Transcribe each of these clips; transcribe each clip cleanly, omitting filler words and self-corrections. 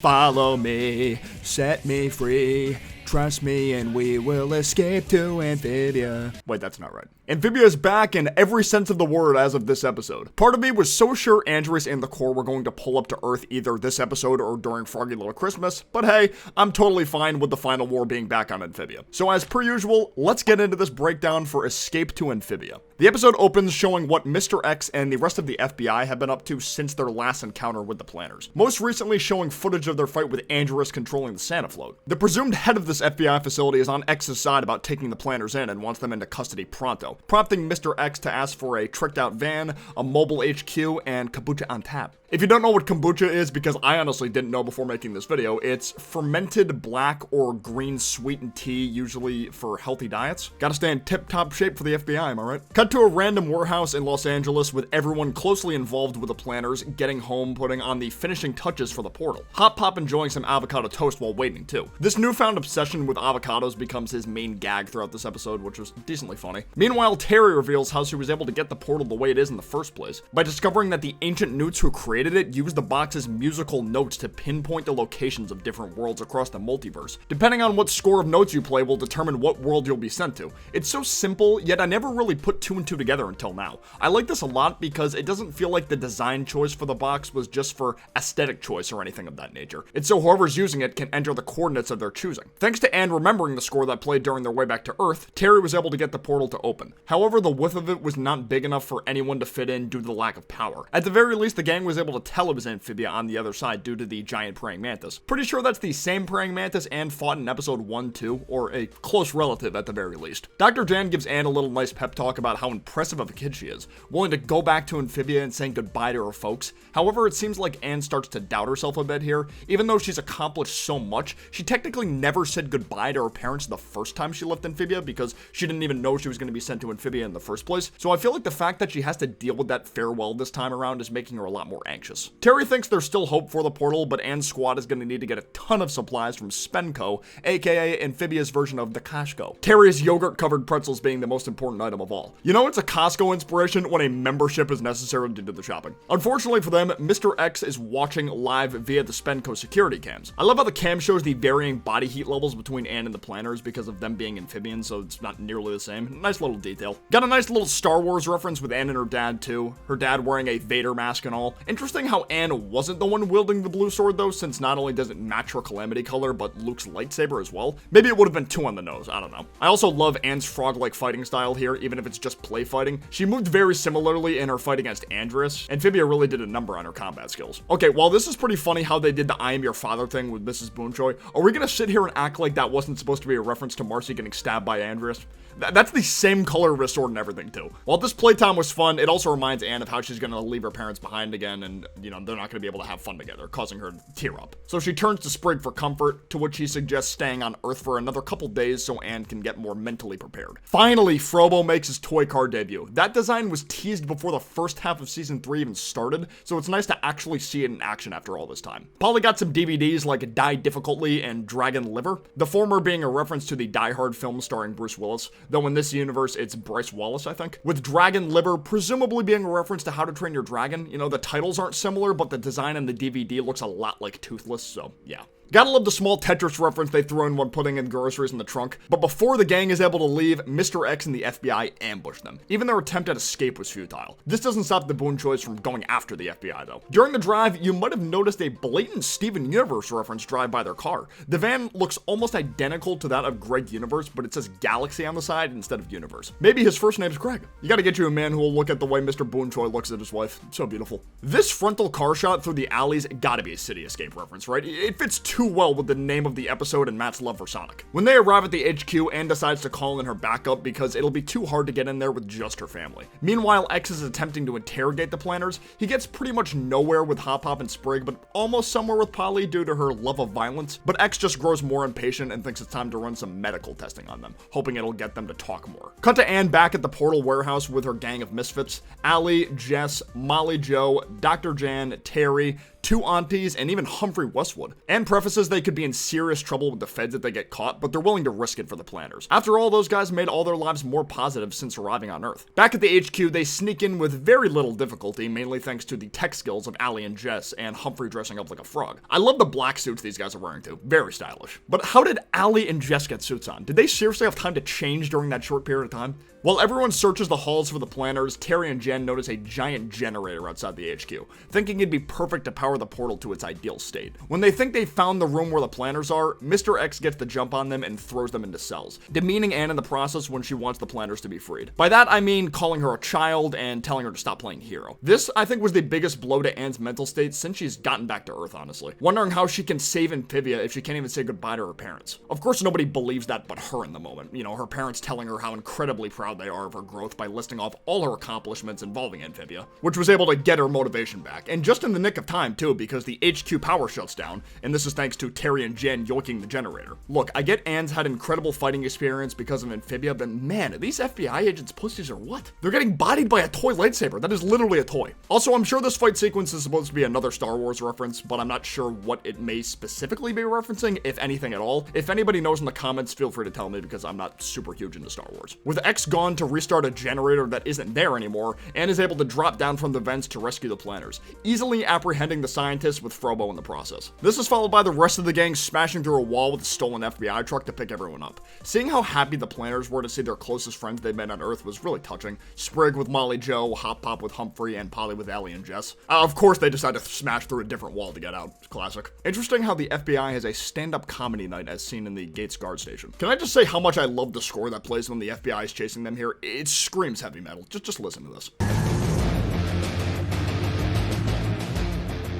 Follow me, set me free, trust me and we will escape to Amphibia. Wait, that's not right. Amphibia is back in every sense of the word as of this episode. Part of me was so sure Andreas and the Corps were going to pull up to Earth either this episode or during Froggy Little Christmas, but hey, I'm totally fine with the final war being back on Amphibia. So as per usual, let's get into this breakdown for Escape to Amphibia. The episode opens showing what Mr. X and the rest of the FBI have been up to since their last encounter with the Plantars. Most recently showing footage of their fight with Andreas controlling the Santa float. The presumed head of this FBI facility is on X's side about taking the Plantars in and wants them into custody pronto, prompting Mr. X to ask for a tricked out van, a mobile HQ, and kombucha on tap. If you don't know what kombucha is, because I honestly didn't know before making this video, it's fermented black or green sweetened tea, usually for healthy diets. Gotta stay in tip-top shape for the FBI, am I right? Cut to a random warehouse in Los Angeles with everyone closely involved with the Plantars getting home, putting on the finishing touches for the portal. Hop Pop enjoying some avocado toast while waiting too. This newfound obsession with avocados becomes his main gag throughout this episode, which was decently funny. Meanwhile, Terry reveals how she was able to get the portal the way it is in the first place, by discovering that the ancient newts who created it used the box's musical notes to pinpoint the locations of different worlds across the multiverse. Depending on what score of notes you play will determine what world you'll be sent to. It's so simple, yet I never really put two and two together until now. I like this a lot because it doesn't feel like the design choice for the box was just for aesthetic choice or anything of that nature. It's so whoever's using it can enter the coordinates of their choosing. Thanks to Anne remembering the score that played during their way back to Earth, Terry was able to get the portal to open. However, the width of it was not big enough for anyone to fit in due to the lack of power. At the very least, the gang was able to tell it was Amphibia on the other side due to the giant praying mantis. Pretty sure that's the same praying mantis Anne fought in episode 1-2, or a close relative at the very least. Dr. Jan gives Anne a little nice pep talk about how impressive of a kid she is, willing to go back to Amphibia and saying goodbye to her folks. However, it seems like Anne starts to doubt herself a bit here. Even though she's accomplished so much, she technically never said goodbye to her parents the first time she left Amphibia because she didn't even know she was going to be sent to Amphibia in the first place. So I feel like the fact that she has to deal with that farewell this time around is making her a lot more anxious. Terry thinks there's still hope for the portal, but Anne's squad is going to need to get a ton of supplies from Spenco, aka Amphibia's version of the Costco. Terry's yogurt-covered pretzels being the most important item of all. You know, it's a Costco inspiration when a membership is necessary to do the shopping. Unfortunately for them, Mr. X is watching live via the Spenco security cams. I love how the cam shows the varying body heat levels between Anne and the Plantars because of them being amphibians, so it's not nearly the same. Nice little detail. Got a nice little Star Wars reference with Anne and her dad too. Her dad wearing a Vader mask and all. Interesting how Anne wasn't the one wielding the blue sword though, since not only does it match her Calamity color, but Luke's lightsaber as well. Maybe it would have been two on the nose, I don't know. I also love Anne's frog-like fighting style here, even if it's just play fighting. She moved very similarly in her fight against Andreas. Amphibia really did a number on her combat skills. Okay, while this is pretty funny how they did the I am your father thing with Mrs. Boonchoy, are we gonna sit here and act like that wasn't supposed to be a reference to Marcy getting stabbed by Andreas? That's the same color of his sword and everything too. While this playtime was fun, it also reminds Anne of how she's gonna leave her parents behind again and, you know, they're not gonna be able to have fun together, causing her to tear up. So she turns to Sprig for comfort, to which he suggests staying on Earth for another couple days so Anne can get more mentally prepared. Finally, Frobo makes his toy car debut. That design was teased before the first half of season 3 even started, so it's nice to actually see it in action after all this time. Polly got some DVDs like Die Difficultly and Dragon Liver, the former being a reference to the Die Hard film starring Bruce Willis, though in this universe it's Bryce Wallace, I think, with Dragon Liver presumably being a reference to How to Train Your Dragon. You know, the titles aren't similar, but the design in the DVD looks a lot like Toothless, so yeah. Gotta love the small Tetris reference they throw in when putting in groceries in the trunk. But before the gang is able to leave, Mr. X and the FBI ambush them. Even their attempt at escape was futile. This doesn't stop the Boonchoys from going after the FBI though. During the drive, you might have noticed a blatant Steven Universe reference drive by their car. The van looks almost identical to that of Greg Universe, but it says Galaxy on the side instead of Universe. Maybe his first name's Greg. You gotta get you a man who will look at the way Mr. Boonchoy looks at his wife. So beautiful. This frontal car shot through the alleys gotta be a City Escape reference, right? It fits too well with the name of the episode and Matt's love for Sonic. When they arrive at the HQ, Anne decides to call in her backup because it'll be too hard to get in there with just her family. Meanwhile, X is attempting to interrogate the Plantars. He gets pretty much nowhere with Hop Hop and Sprig, but almost somewhere with Polly due to her love of violence. But X just grows more impatient and thinks it's time to run some medical testing on them, hoping it'll get them to talk more. Cut to Anne back at the portal warehouse with her gang of misfits. Allie, Jess, Molly Jo, Dr. Jan, Terry, 2 aunties, and even Humphrey Westwood. Anne prefaces they could be in serious trouble with the feds if they get caught, but they're willing to risk it for the Plantars. After all, those guys made all their lives more positive since arriving on Earth. Back at the HQ, they sneak in with very little difficulty, mainly thanks to the tech skills of Allie and Jess, and Humphrey dressing up like a frog. I love the black suits these guys are wearing too, very stylish. But how did Allie and Jess get suits on? Did they seriously have time to change during that short period of time? While everyone searches the halls for the Plantars, Terry and Jen notice a giant generator outside the HQ, thinking it'd be perfect to power the portal to its ideal state. When they think they found the room where the Plantars are, Mr. X gets the jump on them and throws them into cells, demeaning Anne in the process when she wants the Plantars to be freed. By that I mean calling her a child and telling her to stop playing hero. This, I think, was the biggest blow to Anne's mental state since she's gotten back to Earth, honestly. Wondering how she can save Amphibia if she can't even say goodbye to her parents. Of course nobody believes that but her in the moment. You know, her parents telling her how incredibly proud they are of her growth by listing off all her accomplishments involving Amphibia, which was able to get her motivation back, and just in the nick of time too, because the HQ power shuts down, and this is thanks to Terry and Jen yoiking the generator. Look, I get Anne's had incredible fighting experience because of Amphibia, but man, are these FBI agents pussies or what? They're getting bodied by a toy lightsaber. That is literally a toy. Also, I'm sure this fight sequence is supposed to be another Star Wars reference, but I'm not sure what it may specifically be referencing, if anything at all. If anybody knows in the comments, feel free to tell me, because I'm not super huge into Star Wars. With X gone to restart a generator that isn't there anymore, Anne is able to drop down from the vents to rescue the Plantars, easily apprehending the scientists with Frobo in the process. This is followed by the rest of the gang smashing through a wall with a stolen FBI truck to pick everyone up. Seeing how happy the Plantars were to see their closest friends they met on Earth was really touching. Sprig with Molly Joe, Hop Pop with Humphrey, and Polly with Allie and Jess. Of course they decide to smash through a different wall to get out. It's classic. Interesting how the FBI has a stand-up comedy night as seen in the Gates guard station. Can I just say how much I love the score that plays when the FBI is chasing them here? It screams heavy metal. Just listen to this.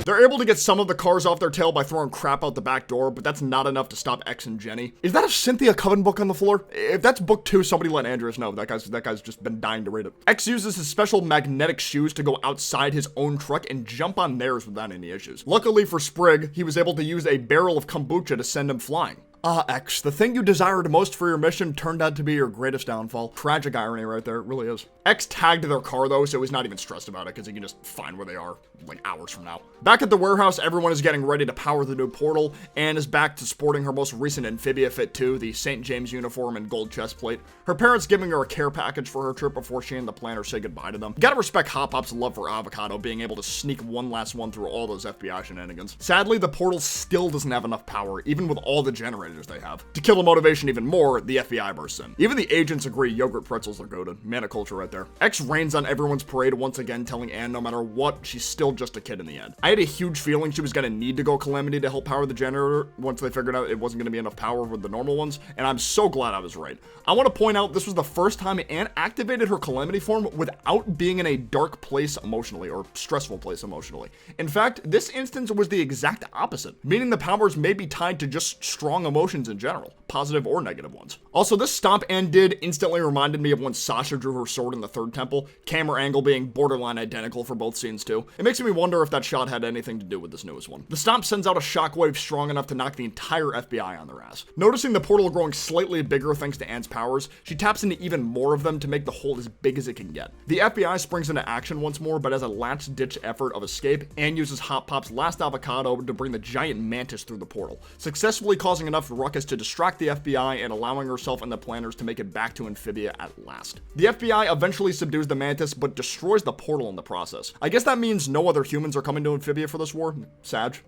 They're able to get some of the cars off their tail by throwing crap out the back door, but that's not enough to stop X and Jenny. Is that a Cynthia Coven book on the floor? If that's book 2, somebody let Andreas know. That guy's just been dying to read it. X uses his special magnetic shoes to go outside his own truck and jump on theirs without any issues. Luckily for Sprig, he was able to use a barrel of kombucha to send him flying. X, the thing you desired most for your mission turned out to be your greatest downfall. Tragic irony right there, it really is. X tagged their car though, so he's not even stressed about it because he can just find where they are, like hours from now. Back at the warehouse, everyone is getting ready to power the new portal. Anne is back to sporting her most recent Amphibia fit too, the St. James uniform and gold chest plate. Her parents giving her a care package for her trip before she and the Plantars say goodbye to them. Gotta respect Hop Pop's love for Avocado being able to sneak one last one through all those FBI shenanigans. Sadly, the portal still doesn't have enough power, even with all the generators they have. To kill the motivation even more, the FBI bursts in. Even the agents agree yogurt pretzels are goated. Mana culture right there. X rains on everyone's parade once again, telling Anne no matter what, she's still just a kid in the end. I had a huge feeling she was gonna need to go Calamity to help power the generator once they figured out it wasn't gonna be enough power with the normal ones, and I'm so glad I was right. I want to point out this was the first time Anne activated her Calamity form without being in a dark place emotionally, or stressful place emotionally. In fact, this instance was the exact opposite, meaning the powers may be tied to just strong emotions in general, positive or negative ones. Also, this stomp Anne did instantly reminded me of when Sasha drew her sword in the third temple, camera angle being borderline identical for both scenes too. It makes me wonder if that shot had anything to do with this newest one. The stomp sends out a shockwave strong enough to knock the entire FBI on their ass. Noticing the portal growing slightly bigger thanks to Anne's powers, she taps into even more of them to make the hole as big as it can get. The FBI springs into action once more, but as a last-ditch effort of escape, Anne uses Hop Pop's last avocado to bring the giant mantis through the portal, successfully causing enough ruckus to distract the FBI and allowing herself and the Plantars to make it back to Amphibia at last. The FBI eventually subdues the mantis, but destroys the portal in the process. I guess that means no other humans are coming to Amphibia for this war. Sag.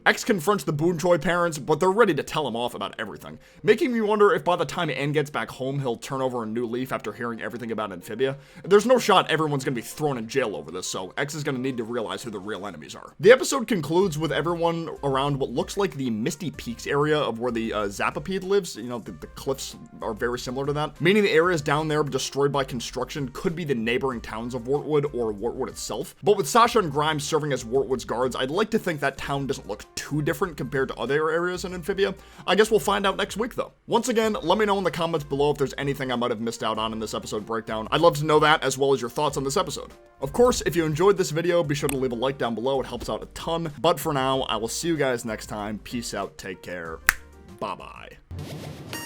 X confronts the Boon Choi parents, but they're ready to tell him off about everything, making me wonder if by the time Anne gets back home, he'll turn over a new leaf after hearing everything about Amphibia. There's no shot everyone's gonna be thrown in jail over this, so X is gonna need to realize who the real enemies are. The episode concludes with everyone around what looks like the Misty Peaks area of where the Zapapede lives. You know, the cliffs are very similar to that, meaning the areas down there destroyed by construction could be the neighboring towns of Wartwood or Wartwood itself. But with Sasha and Grimes serving as Wartwood's guards, I'd like to think that town doesn't look too different compared to other areas in Amphibia. I guess we'll find out next week though. Once again, let me know in the comments below if there's anything I might have missed out on in this episode breakdown. I'd love to know that, as well as your thoughts on this episode. Of course, if you enjoyed this video, be sure to leave a like down below. It helps out a ton. But for now, I will see you guys next time. Peace out. Take care. Bye-bye.